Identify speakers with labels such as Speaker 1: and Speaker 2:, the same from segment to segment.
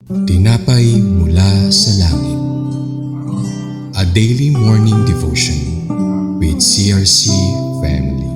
Speaker 1: Tinapay mula sa langit. A daily morning devotion with CRC family.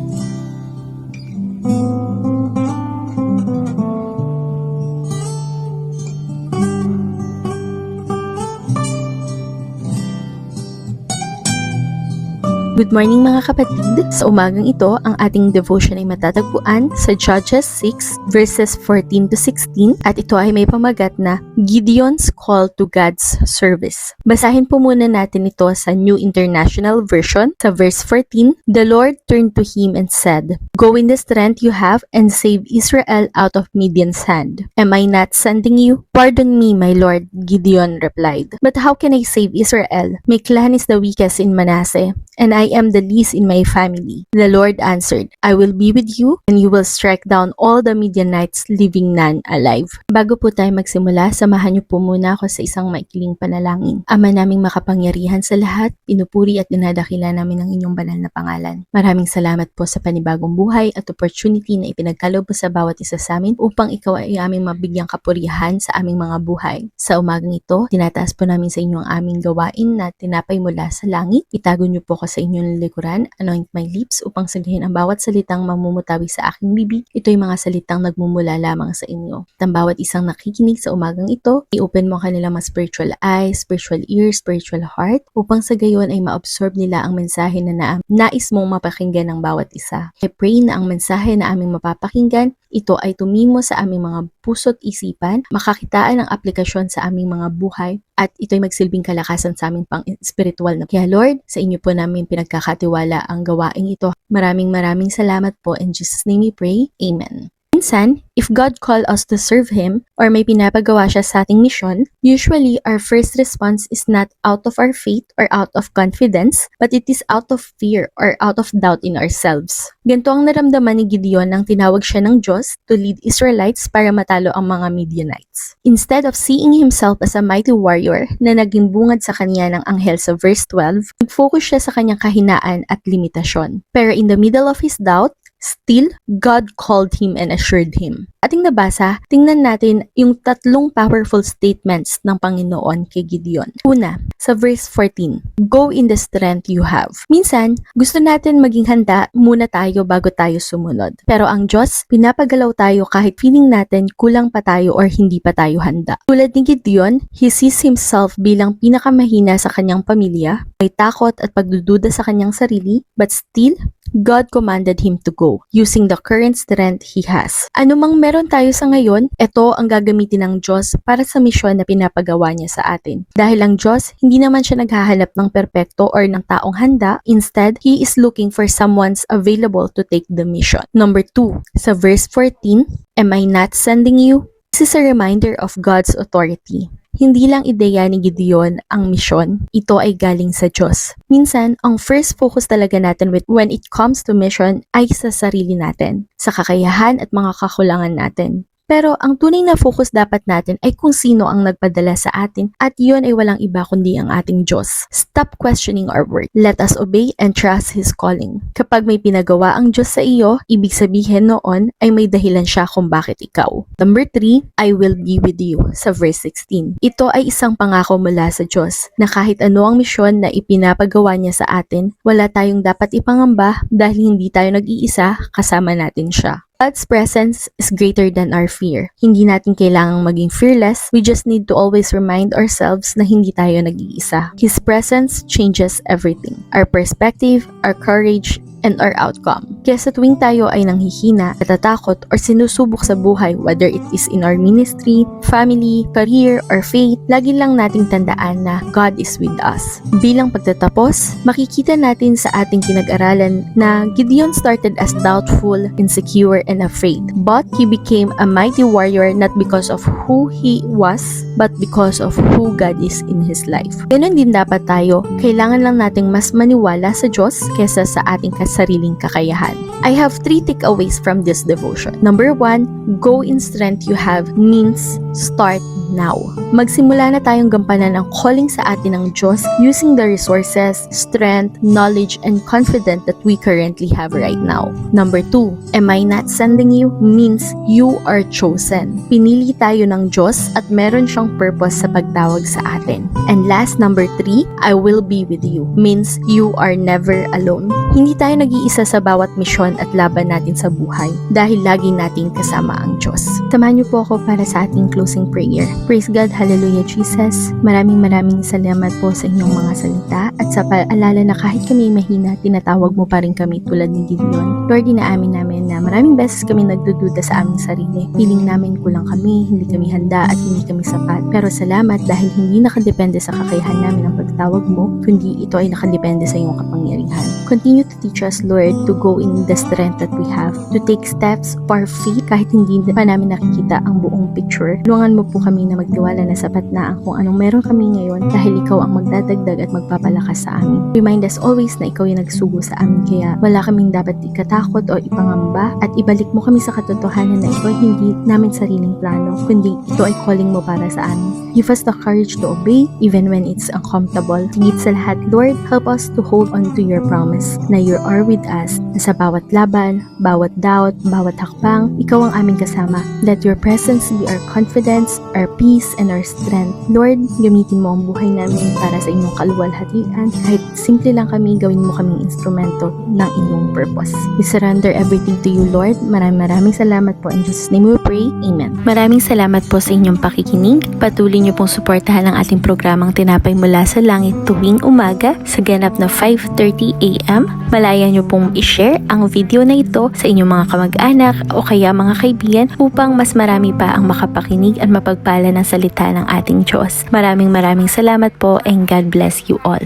Speaker 2: Good morning mga kapatid! Sa umagang ito, ang ating devotion ay matatagpuan sa Judges 6 verses 14 to 16 at ito ay may pamagat na Gideon's Call to God's Service. Basahin po muna natin ito sa New International Version. Sa verse 14, The Lord turned to him and said, Go in the strength you have and save Israel out of Midian's hand. Am I not sending you? Pardon me, my Lord, Gideon replied. But how can I save Israel? My clan is the weakest in Manasseh, and I am the least in my family. The Lord answered, I will be with you, and you will strike down all the Midianites, leaving none alive. Bago po tayo magsimula, samahan niyo po muna ako sa isang maikling panalangin. Ama naming makapangyarihan sa lahat, pinupuri at dinadakila namin ang inyong banal na pangalan. Maraming salamat po sa panibagong buhay at opportunity na ipinagkaloob mo sa bawat isa sa amin upang ikaw ay aming mabigyang kapurihan sa aming mga buhay. Sa umagang ito, tinataas po namin sa inyo ang aming gawain na tinapay mula sa langit. Itago niyo po ko sa inyong likuran, anoint my lips upang sabihin ang bawat salitang mamumutawi sa aking bibig. Ito'y mga salitang nagmumula lamang sa inyo. At ang bawat isang nakikinig sa umagang ito, i-open mo kanilang mga spiritual eyes, spiritual ears, spiritual heart, upang sa gayon ay ma-absorb nila ang mensahe na nais mong mapakinggan ng bawat isa. I pray na ang mensahe na aming mapapakinggan, ito ay tumimo sa aming mga puso't isipan, makakitaan ng aplikasyon sa aming mga buhay, at ito'y magsilbing kalakasan sa aming pang-spiritual na. Kaya Lord, sa inyo po namin pinagkakatiwala ang gawaing ito. Maraming salamat po. In Jesus' name we pray. Amen. Minsan, if God call us to serve Him or may pinapagawa siya sa ating mission, usually our first response is not out of our faith or out of confidence, but it is out of fear or out of doubt in ourselves. Ganito ang naramdaman ni Gideon nang tinawag siya ng Diyos to lead Israelites para matalo ang mga Midianites. Instead of seeing himself as a mighty warrior na naging bungad sa kanya ng anghel sa verse 12, nag-focus siya sa kanyang kahinaan at limitasyon. Pero in the middle of his doubt, still, God called him and assured him. Ating nabasa, tingnan natin yung tatlong powerful statements ng Panginoon kay Gideon. Una, sa verse 14, Go in the strength you have. Minsan, gusto natin maging handa muna tayo bago tayo sumunod. Pero ang Diyos, pinapagalaw tayo kahit feeling natin kulang pa tayo or hindi pa tayo handa. Tulad ni Gideon, he sees himself bilang pinakamahina sa kanyang pamilya, may takot at pagdududa sa kanyang sarili, but still, God commanded him to go, using the current strength he has. Anumang meron tayo sa ngayon, ito ang gagamitin ng Diyos para sa misyon na pinapagawa niya sa atin. Dahil ang Diyos, hindi naman siya naghahanap ng perpekto or ng taong handa. Instead, He is looking for someone's available to take the mission. Number 2, sa verse 14, Am I not sending you? This is a reminder of God's authority. Hindi lang ideya ni Gideon ang misyon, ito ay galing sa Diyos. Minsan, ang first focus talaga natin when it comes to mission ay sa sarili natin, sa kakayahan at mga kakulangan natin. Pero ang tunay na focus dapat natin ay kung sino ang nagpadala sa atin at iyon ay walang iba kundi ang ating Diyos. Stop questioning our worth. Let us obey and trust His calling. Kapag may pinagawa ang Diyos sa iyo, ibig sabihin noon ay may dahilan siya kung bakit ikaw. Number 3, I will be with you sa verse 16. Ito ay isang pangako mula sa Diyos na kahit ano ang misyon na ipinapagawa niya sa atin, wala tayong dapat ipangamba dahil hindi tayo nag-iisa, kasama natin siya. God's presence is greater than our fear. Hindi natin kailangang maging fearless. We just need to always remind ourselves na hindi tayo nag-iisa. His presence changes everything. Our perspective, our courage, and our outcome. Kaya sa tuwing tayo ay nanghihina, natatakot, or sinusubok sa buhay, whether it is in our ministry, family, career, or faith, lagi lang nating tandaan na God is with us. Bilang pagtatapos, makikita natin sa ating pinag-aralan na Gideon started as doubtful, insecure, and afraid. But he became a mighty warrior not because of who he was, but because of who God is in his life. Ganun din dapat tayo, kailangan lang nating mas maniwala sa Diyos kesa sa ating sariling kakayahan. I have 3 takeaways from this devotion. Number 1, go in strength you have means start now. Magsimula na tayong gampanan ang calling sa atin ng Diyos using the resources, strength, knowledge, and confidence that we currently have right now. Number 2, am I not sending you means you are chosen. Pinili tayo ng Diyos at meron siyang purpose sa pagtawag sa atin. And last, number 3, I will be with you means you are never alone. Hindi tayo nag-iisa sa bawat misyon at laban natin sa buhay dahil lagi nating kasama ang Diyos. Samahan niyo po ako para sa ating closing prayer. Praise God, hallelujah Jesus. Maraming salamat po sa inyong mga salita at sa paalala na kahit kami mahina, tinatawag mo pa rin kami tulad ni Gideon. Lord, inaamin namin na maraming beses kami nagdududa sa aming sarili. Feeling namin kulang kami, hindi kami handa at hindi kami sapat. Pero salamat dahil hindi nakadepende sa kakayahan namin ang pagtawag mo, kundi ito ay nakadepende sa iyong kapangyarihan. Continue to teach us, Lord, to go in the strength that we have, to take steps of our faith kahit hindi pa namin nakikita ang buong picture. Tulungan mo po kami na magtiwala na sapat na ang kung anong meron kami ngayon dahil ikaw ang magdadagdag at magpapalakas sa amin. Remind us always na ikaw yung nagsugo sa amin kaya wala kaming dapat ikatakot o ipangamba at ibalik mo kami sa katotohanan na ito ay hindi namin sariling plano kundi ito ay calling mo para sa amin. Give us the courage to obey even when it's uncomfortable. Higit sa lahat, Lord, help us to hold on to your promise na you are with us na sa bawat laban, bawat doubt, bawat hakbang, ikaw ang aming kasama. Let your presence be our confidence, our peace, and our strength. Lord, gamitin mo ang buhay namin para sa inyong kaluwalhatian. Kahit simple lang kami, gawin mo kaming instrumento ng inyong purpose. We surrender everything to you, Lord. Maraming salamat po. In Jesus' name we pray. Amen. Maraming salamat po sa inyong pakikinig. Patuloy niyo pong suportahan ang ating programang Tinapay Mula sa Langit tuwing umaga sa ganap na 5:30 AM. Malaya niyo pong i-share ang video na ito sa inyong mga kamag-anak o kaya mga kaibigan upang mas marami pa ang makapakinig at mapagpala ng salita ng ating Diyos. Maraming salamat po and God bless you all.